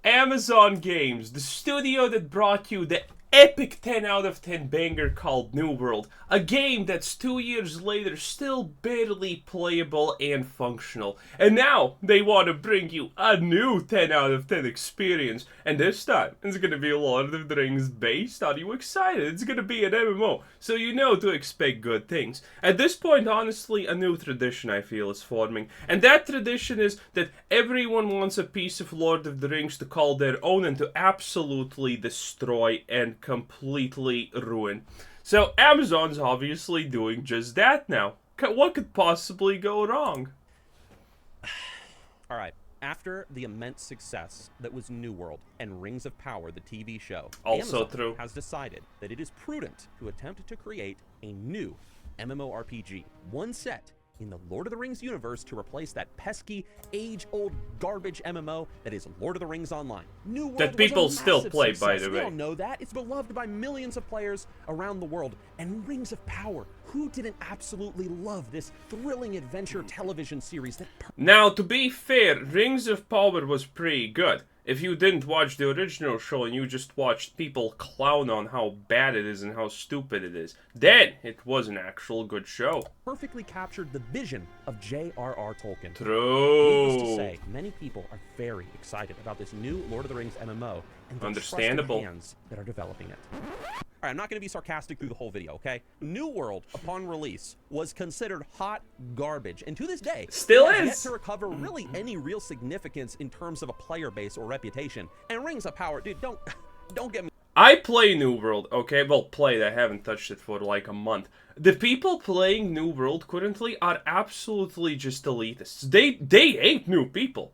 Amazon Games, the studio that brought you the epic 10 out of 10 banger called New World, a game that's 2 years later still barely playable and functional. And now they want to bring you a new 10 out of 10 experience, and this time it's gonna be Lord of the Rings based. Are you excited? It's gonna be an MMO, so you know to expect good things. At this point, honestly, a new tradition I feel is forming, and that tradition is that everyone wants a piece of Lord of the Rings to call their own and to absolutely destroy and completely ruin. So Amazon's obviously doing just that now. What could possibly go wrong? Alright, after the immense success that was New World and Rings of Power, the TV show, Also Amazon true. has decided that it is prudent to attempt to create a new MMORPG, one set in the Lord of the Rings universe to replace that pesky, age-old garbage MMO that is Lord of the Rings Online. New World That people was a still massive play, success. by the We way. all know that. It's beloved by millions of players around the world. And Rings of Power, who didn't absolutely love this thrilling adventure television series that... Now, to be fair, Rings of Power was pretty good. If you didn't watch the original show and you just watched people clown on how bad it is and how stupid it is, then it was an actual good show. perfectly captured the vision of J.R.R. Tolkien. Needless to True. say, many people are very excited about this new Lord of the Rings MMO and the Understandable. trusted hands that are developing it. All right, I'm not going to be sarcastic through the whole video, okay? New World, upon release, was considered hot garbage, and to this day, Still it has is. yet to recover really any real significance in terms of a player base or reputation. And Rings of Power, dude, don't get me. I play New World, okay? Well, played. I haven't touched it for like a month. The people playing New World currently are absolutely just elitists. They hate new people.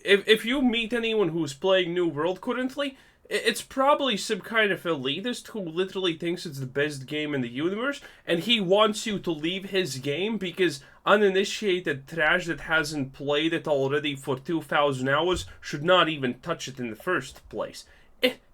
If you meet anyone who's playing New World currently, it's probably some kind of elitist who literally thinks it's the best game in the universe, and he wants you to leave his game because uninitiated trash that hasn't played it already for 2,000 hours should not even touch it in the first place.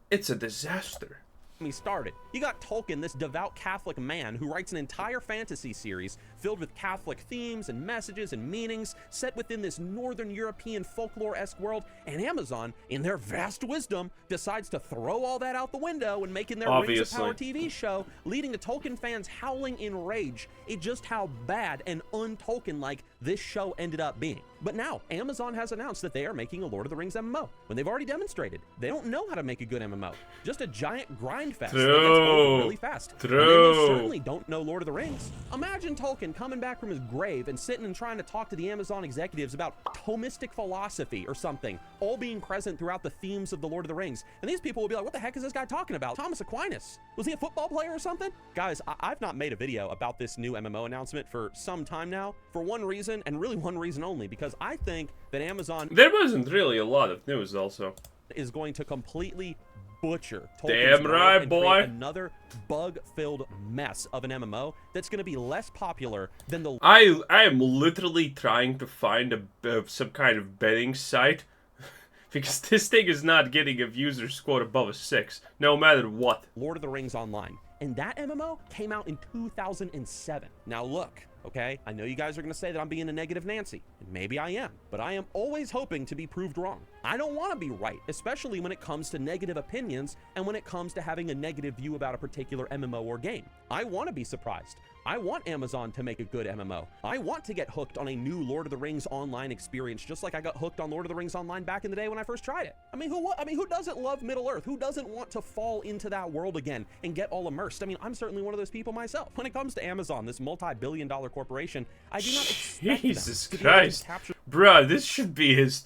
It's a disaster. Me started. You got Tolkien, this devout Catholic man who writes an entire fantasy series filled with Catholic themes and messages and meanings set within this Northern European folklore-esque world, and Amazon, in their vast wisdom, decides to throw all that out the window and making their Rings of Power TV show, leading to Tolkien fans howling in rage at just how bad and un-Tolkien-like this show ended up being. But now, Amazon has announced that they are making a Lord of the Rings MMO, when they've already demonstrated they don't know how to make a good MMO. Just a giant grind fest that gets over really fast. And they most certainly don't know Lord of the Rings. Imagine Tolkien coming back from his grave and sitting and trying to talk to the Amazon executives about Thomistic philosophy or something, all being present throughout the themes of the Lord of the Rings. And these people will be like, what the heck is this guy talking about? Thomas Aquinas? Was he a football player or something? Guys, I've not made a video about this new MMO announcement for some time now, for one reason, and really one reason only, because I think that Amazon... There wasn't really a lot of news also. ...is going to completely butcher Tolkien's Damn world right, and boy. create another bug-filled mess of an MMO that's going to be less popular than the... I am literally trying to find some kind of betting site because this thing is not getting a user score above a 6, no matter what. Lord of the Rings Online. And that MMO came out in 2007. Now look, okay, I know you guys are going to say that I'm being a negative Nancy, and maybe I am, but I am always hoping to be proved wrong. I don't want to be right, especially when it comes to negative opinions and when it comes to having a negative view about a particular MMO or game. I want to be surprised. I want Amazon to make a good MMO. I want to get hooked on a new Lord of the Rings Online experience, just like I got hooked on Lord of the Rings Online back in the day when I first tried it. I mean, who doesn't love Middle-earth? Who doesn't want to fall into that world again and get all immersed? I mean, I'm certainly one of those people myself. When it comes to Amazon, this multi-billion-dollar corporation, I do not expect Jesus them to be able to Christ. capture... Bruh, this should be his...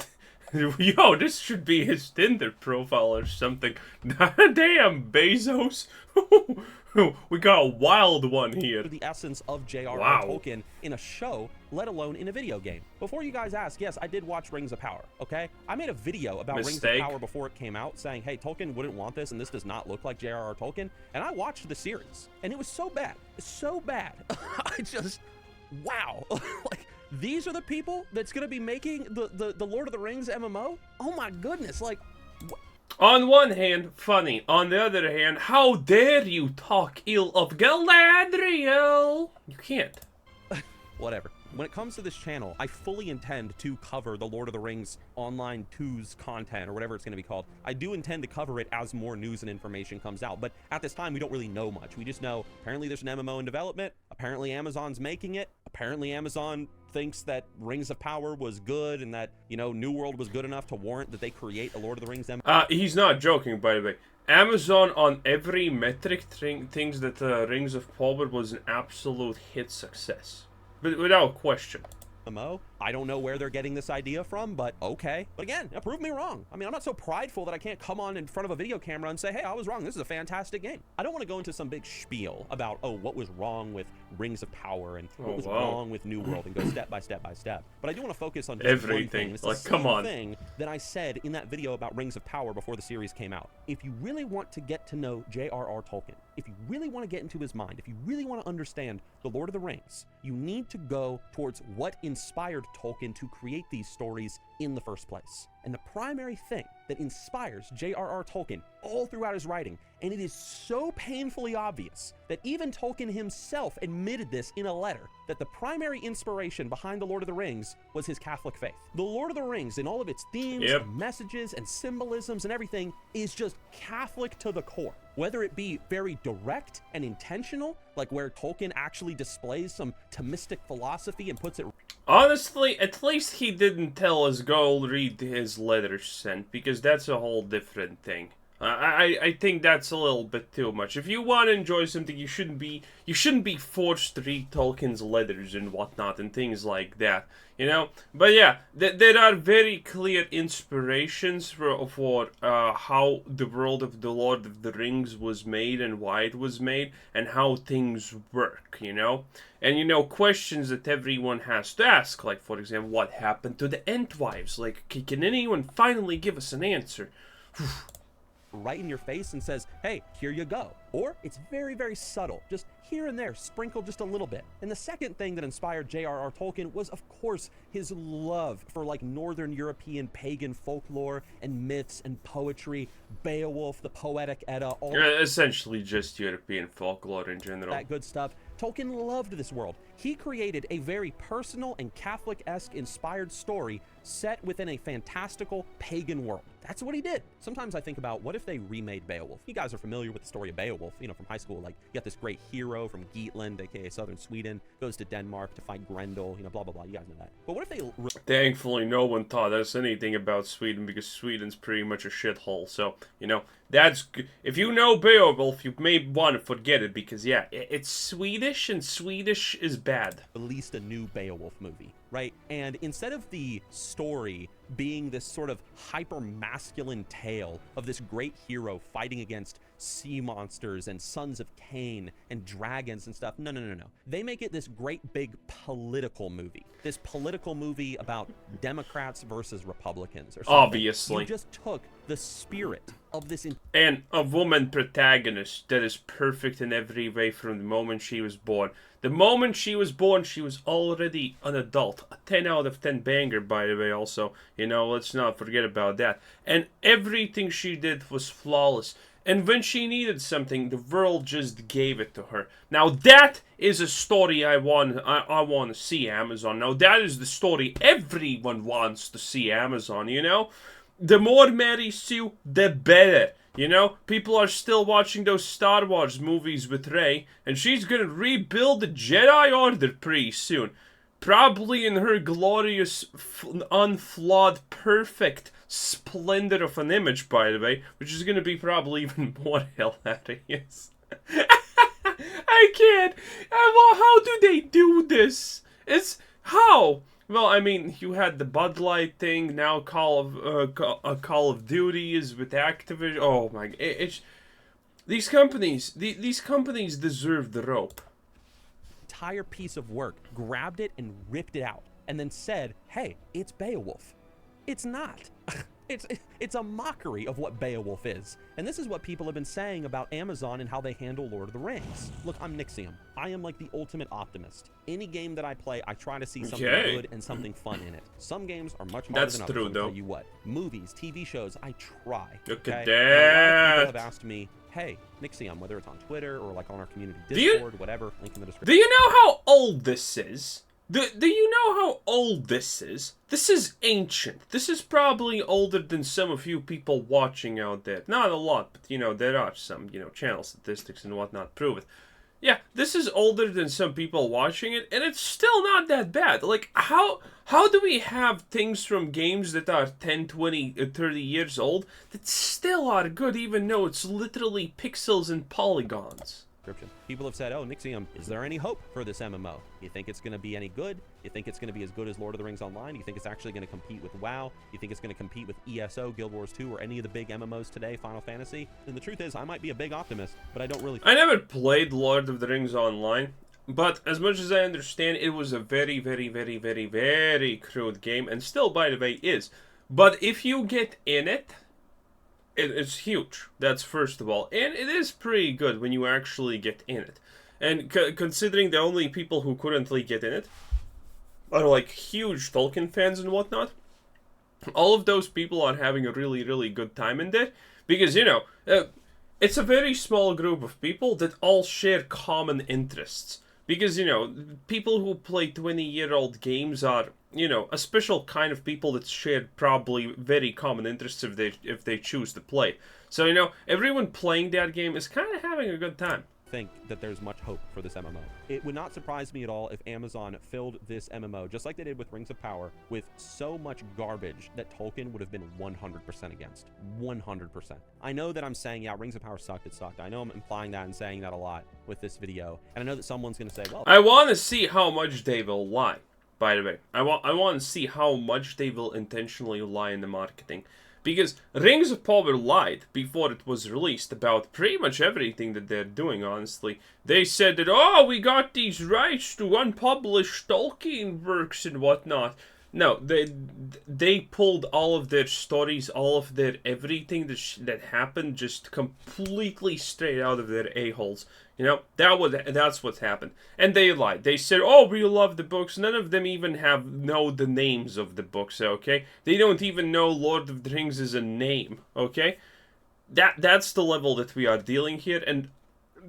Yo, this should be his Tinder profile or something. Damn, Bezos. We got a wild one here. the essence of J.R.R. Wow. Tolkien in a show, let alone in a video game. Before you guys ask, yes, I did watch Rings of Power, okay? I made a video about Rings Mistake. of Power before it came out saying, hey, Tolkien wouldn't want this and this does not look like J.R.R. Tolkien. And I watched the series and it was so bad. So bad. I just, wow. Like, these are the people that's going to be making the Lord of the Rings MMO? Oh my goodness, like... On one hand, funny. On the other hand, how dare you talk ill of Galadriel? You can't. Whatever. when it comes to this channel, I fully intend to cover the Lord of the Rings Online 2's content, or whatever it's going to be called. I do intend to cover it as more news and information comes out, but at this time, we don't really know much. We just know, apparently there's an MMO in development, apparently Amazon's making it, apparently Amazon thinks that Rings of Power was good, and that, you know, New World was good enough to warrant that they create a Lord of the Rings MMO. He's not joking, by the way. Amazon on every metric thinks that Rings of Power was an absolute hit success. But without question. I don't know where they're getting this idea from, but okay. But again, prove me wrong. I mean, I'm not so prideful that I can't come on in front of a video camera and say, hey, I was wrong. This is a fantastic game. I don't want to go into some big spiel about, oh, what was wrong with Rings of Power and what was wrong with New World, and go step by step by step. But I do want to focus on just everything. One thing. Like, come on. Thing that I said in that video about Rings of Power before the series came out. If you really want to get to know J.R.R. Tolkien, if you really want to get into his mind, if you really want to understand the Lord of the Rings, you need to go towards what inspired Tolkien to create these stories in the first place. And the primary thing that inspires J.R.R. Tolkien all throughout his writing, and it is so painfully obvious that even Tolkien himself admitted this in a letter, that the primary inspiration behind the Lord of the Rings was his Catholic faith. The Lord of the Rings, in all of its themes, and messages, and symbolisms and everything, is just Catholic to the core. Whether it be very direct and intentional, like where Tolkien actually displays some Thomistic philosophy and puts it... Honestly, at least he didn't tell us go read his letters sent, because that's a whole different thing. I think that's a little bit too much. If you want to enjoy something, you shouldn't be forced to read Tolkien's letters and whatnot and things like that, you know. But yeah, there are very clear inspirations for how the world of the Lord of the Rings was made and why it was made and how things work, you know. And, you know, questions that everyone has to ask, like, for example, what happened to the Entwives? Like, can anyone finally give us an answer? Right in your face and says, hey, here you go. Or it's very, very subtle, just here and there, sprinkled just a little bit. And the second thing that inspired J.R.R. Tolkien was, of course, his love for, like, Northern European pagan folklore and myths and poetry, Beowulf, the Poetic Edda, all essentially just European folklore in general. That good stuff. Tolkien loved this world. He created a very personal and Catholic-esque inspired story set within a fantastical pagan world. That's what he did. Sometimes I think about, what if they remade Beowulf? You guys are familiar with the story of Beowulf, you know, from high school. Like, you got this great hero from Geatland, aka southern Sweden, goes to Denmark to find Grendel, you know, blah, blah, blah. You guys know that. But what if they... Thankfully, no one taught us anything about Sweden, because Sweden's pretty much a shithole. So, you know, that's good. If you know Beowulf, you may want to forget it, because, yeah, it's Swedish, and Swedish is bad. Released a new Beowulf movie, right? And instead of the story being this sort of hyper-masculine tale of this great hero fighting against sea monsters and sons of Cain and dragons and stuff, no. They make it this great big political movie. This political movie about Democrats versus Republicans or something. Obviously. You just took the spirit of this... And a woman protagonist that is perfect in every way from the moment she was born. The moment she was born, she was already an adult. A 10 out of 10 banger, by the way, also. You know, let's not forget about that. And everything she did was flawless. And when she needed something, the world just gave it to her. Now that is a story I want to see, Amazon. Now that is the story everyone wants to see, Amazon, you know? The more Mary Sue, the better. You know, people are still watching those Star Wars movies with Rey, and she's gonna rebuild the Jedi Order pretty soon. Probably in her glorious, unflawed, perfect splendor of an image, by the way, which is gonna be probably even more hilarious. I can't. How do they do this? How? Well, I mean, you had the Bud Light thing. Now Call of Duty is with Activision. Oh my! These companies deserve the rope. Entire piece of work, grabbed it and ripped it out, and then said, "Hey, it's Beowulf." It's not. It's a mockery of what Beowulf is. And this is what people have been saying about Amazon and how they handle Lord of the Rings. Look, I'm Nixium. I am like the ultimate optimist. Any game that I play, I try to see something good and something fun in it. Some games are much harder than others. That's true, though. I'll tell you what. Movies, TV shows, I try. Look at that. A lot of people have asked me, hey, Nixium, whether it's on Twitter or like on our community Discord, whatever, link in the description. Do you know how old this is? Do you know how old this is? This is ancient. This is probably older than some of you people watching out there. Not a lot, but you know, there are some, you know, channel statistics and whatnot prove it. Yeah, this is older than some people watching it, and it's still not that bad. Like, how do we have things from games that are 10, 20, 30 years old that still are good, even though it's literally pixels and polygons? People have said, oh, Nixium, is there any hope for this MMO? You think it's going to be any good? You think it's going to be as good as Lord of the Rings Online? You think it's actually going to compete with WoW? You think it's going to compete with ESO, Guild Wars 2, or any of the big MMOs today, Final Fantasy? And the truth is, I might be a big optimist, but I don't really... I never played Lord of the Rings Online, but as much as I understand, it was a very, very, very, very, very crude game, and still, by the way, is. But if you get in it, it's huge. That's first of all. And it is pretty good when you actually get in it. And considering the only people who currently get in it are like huge Tolkien fans and whatnot, all of those people are having a really, really good time in there. Because, you know, it's a very small group of people that all share common interests. Because, you know, people who play 20-year-old games are, you know, a special kind of people that share probably very common interests if they choose to play. So, you know, everyone playing that game is kind of having a good time. Think that there's much hope for this MMO. It would not surprise me at all if Amazon filled this MMO, just like they did with Rings of Power, with so much garbage that Tolkien would have been 100% against. 100%. I know that I'm saying, yeah, Rings of Power sucked, it sucked. I know I'm implying that and saying that a lot with this video. And I know that someone's going to say, well... I want to see how much they will lie, by the way. I want to see how much they will intentionally lie in the marketing. Because Rings of Power lied before it was released about pretty much everything that they're doing, honestly. They said that, oh, we got these rights to unpublished Tolkien works and whatnot. No, they pulled all of their stories, all of their everything that happened just completely straight out of their a-holes. You know, that's what happened. And they lied. They said, oh, we love the books. None of them even know the names of the books, okay? They don't even know Lord of the Rings is a name, okay? That's the level that we are dealing here, and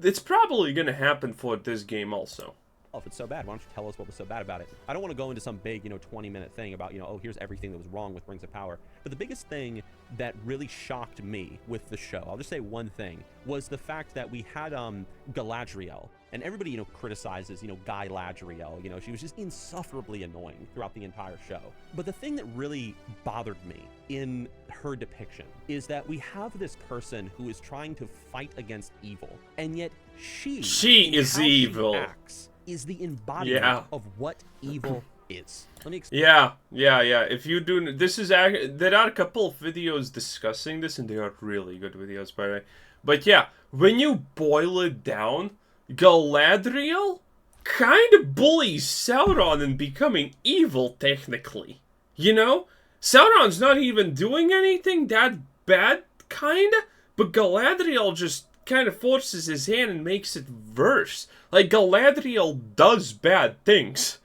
it's probably going to happen for this game also. If it's so bad, why don't you tell us what was so bad about it? I don't want to go into some big, 20-minute thing about, oh, here's everything that was wrong with Rings of Power. But the biggest thing that really shocked me with the show, I'll just say one thing, was the fact that we had Galadriel. And everybody, criticizes, Guy Ladriel. She was just insufferably annoying throughout the entire show. But the thing that really bothered me in her depiction is that we have this person who is trying to fight against evil, and yet she is evil. She acts is the embodiment of what evil is. Let me explain. Yeah. If you do, there are a couple of videos discussing this, and they are really good videos, by the way. But yeah, when you boil it down, Galadriel kind of bullies Sauron in becoming evil, technically. Sauron's not even doing anything that bad, kinda, but Galadriel just kind of forces his hand and makes it worse. Like, Galadriel does bad things.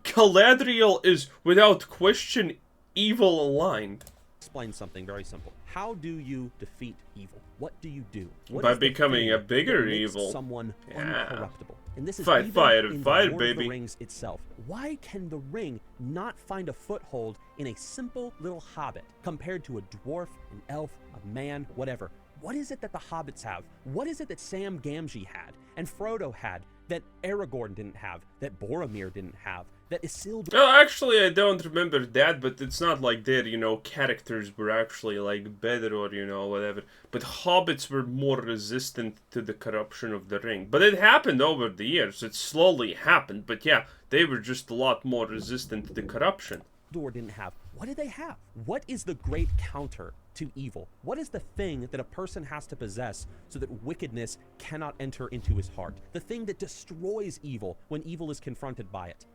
Galadriel is, without question, evil aligned. Explain something very simple. How do you defeat evil? What do you do? By becoming a bigger evil. Someone uncorruptible. And this is fire, in fire, Lord baby. of the Rings itself. Why can the ring not find a foothold in a simple little hobbit compared to a dwarf, an elf, a man, whatever? What is it that the hobbits have? What is it that Sam Gamgee had, and Frodo had, that Aragorn didn't have, that Boromir didn't have, that Isildur... Well, actually, I don't remember that, but it's not like their, characters were actually, like, better or, whatever. But hobbits were more resistant to the corruption of the ring. But it happened over the years. It slowly happened. But yeah, they were just a lot more resistant to the corruption. Didn't have. What did they have? What is the great counter to evil? What is the thing that a person has to possess so that wickedness cannot enter into his heart? The thing that destroys evil when evil is confronted by it.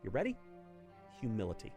You ready? Humility.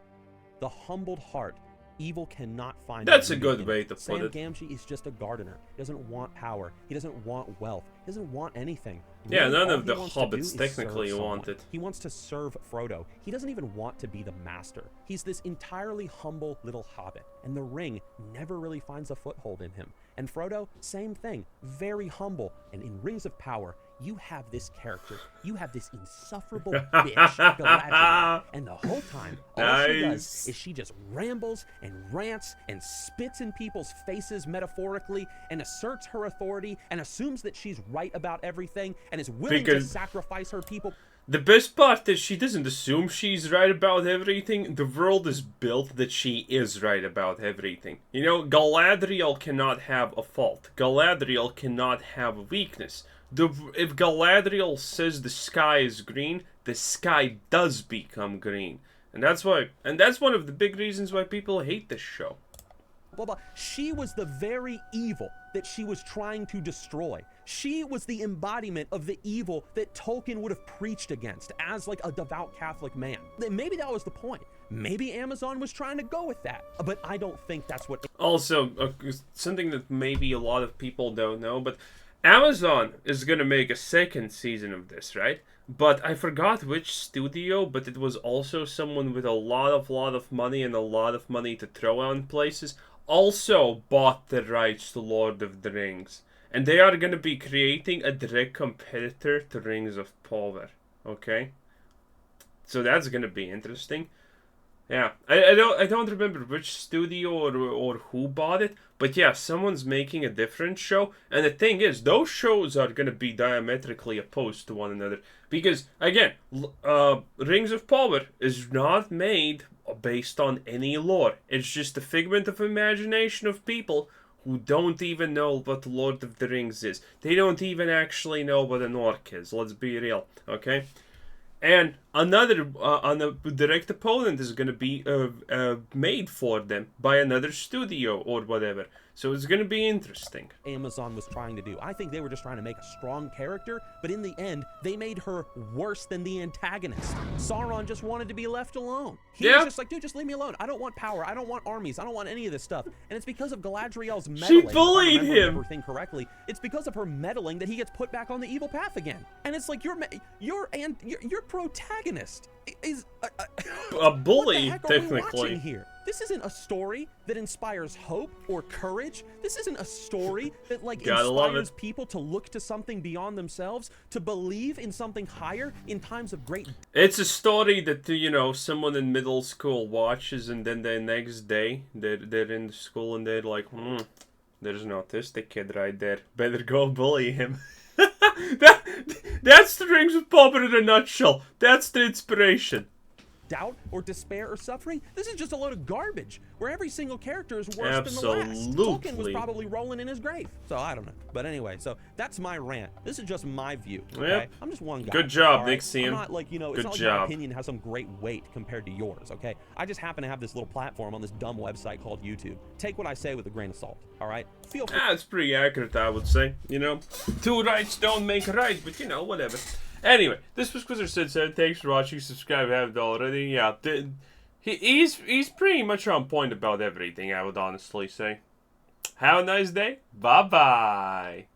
The humbled heart. Evil cannot find... That's a good way to put it. Sam Gamgee is just a gardener. He doesn't want power. He doesn't want wealth. He doesn't want anything. Yeah, really, none of the hobbits technically want it. He wants to serve Frodo. He doesn't even want to be the master. He's this entirely humble little hobbit, and the ring never really finds a foothold in him. And Frodo, same thing, very humble. And in Rings of Power, you have this character, you have this insufferable bitch, Galadriel, and the whole time, all she does is she just rambles and rants and spits in people's faces metaphorically and asserts her authority and assumes that she's right about everything and is willing to sacrifice her people. The best part is she doesn't assume she's right about everything. The world is built that she is right about everything. You know, Galadriel cannot have a fault. Galadriel cannot have a weakness. If Galadriel says the sky is green, the sky does become green. And that's why, and that's one of the big reasons why people hate this show. Blah, blah. She was the very evil that she was trying to destroy. She was the embodiment of the evil that Tolkien would have preached against as like a devout Catholic man. Maybe that was the point. Maybe Amazon was trying to go with that, but I don't think that's what... Also, something that maybe a lot of people don't know, but Amazon is gonna make a second season of this, right? But I forgot which studio, but it was also someone with a lot of money and a lot of money to throw on places, also bought the rights to Lord of the Rings. And they are going to be creating a direct competitor to Rings of Power. Okay? So that's going to be interesting. Yeah. I don't remember which studio or who bought it. But yeah, someone's making a different show. And the thing is, those shows are going to be diametrically opposed to one another. Because, again, Rings of Power is not made based on any lore. It's just a figment of imagination of people who don't even know what the Lord of the Rings is. They don't even actually know what an orc is. Let's be real, okay? And another direct opponent is going to be made for them by another studio or whatever. So it's going to be interesting. Amazon was trying to do. I think they were just trying to make a strong character, but in the end, they made her worse than the antagonist. Sauron just wanted to be left alone. He was just like, dude, just leave me alone. I don't want power. I don't want armies. I don't want any of this stuff. And it's because of Galadriel's meddling. She bullied him. Everything correctly. It's because of her meddling that he gets put back on the evil path again. And it's like your protagonist is a bully, what the heck are we technically. watching here? This isn't a story that inspires hope or courage. This isn't a story that inspires people to look to something beyond themselves, to believe in something higher in times of great... It's a story that, you know, someone in middle school watches, and then the next day they're in school and they're like, there's an autistic kid right there. Better go bully him. That's the Rings of Power in a nutshell. That's the inspiration. Doubt or despair or suffering. This is just a load of garbage where every single character is worse than the last. Tolkien was probably rolling in his grave. So I don't know. But anyway, so that's my rant. This is just my view. Okay? Yep. I'm just one guy. Good job, right? Nixian. I'm not like, you know, it's not like my opinion has some great weight compared to yours, okay? I just happen to have this little platform on this dumb website called YouTube. Take what I say with a grain of salt, all right? Feel free. It's pretty accurate, I would say. You know, two rights don't make a right, but you know, whatever. Anyway, this was Quizzer Sid. Thanks for watching. Subscribe if you haven't already. Yeah, he's pretty much on point about everything, I would honestly say. Have a nice day. Bye-bye.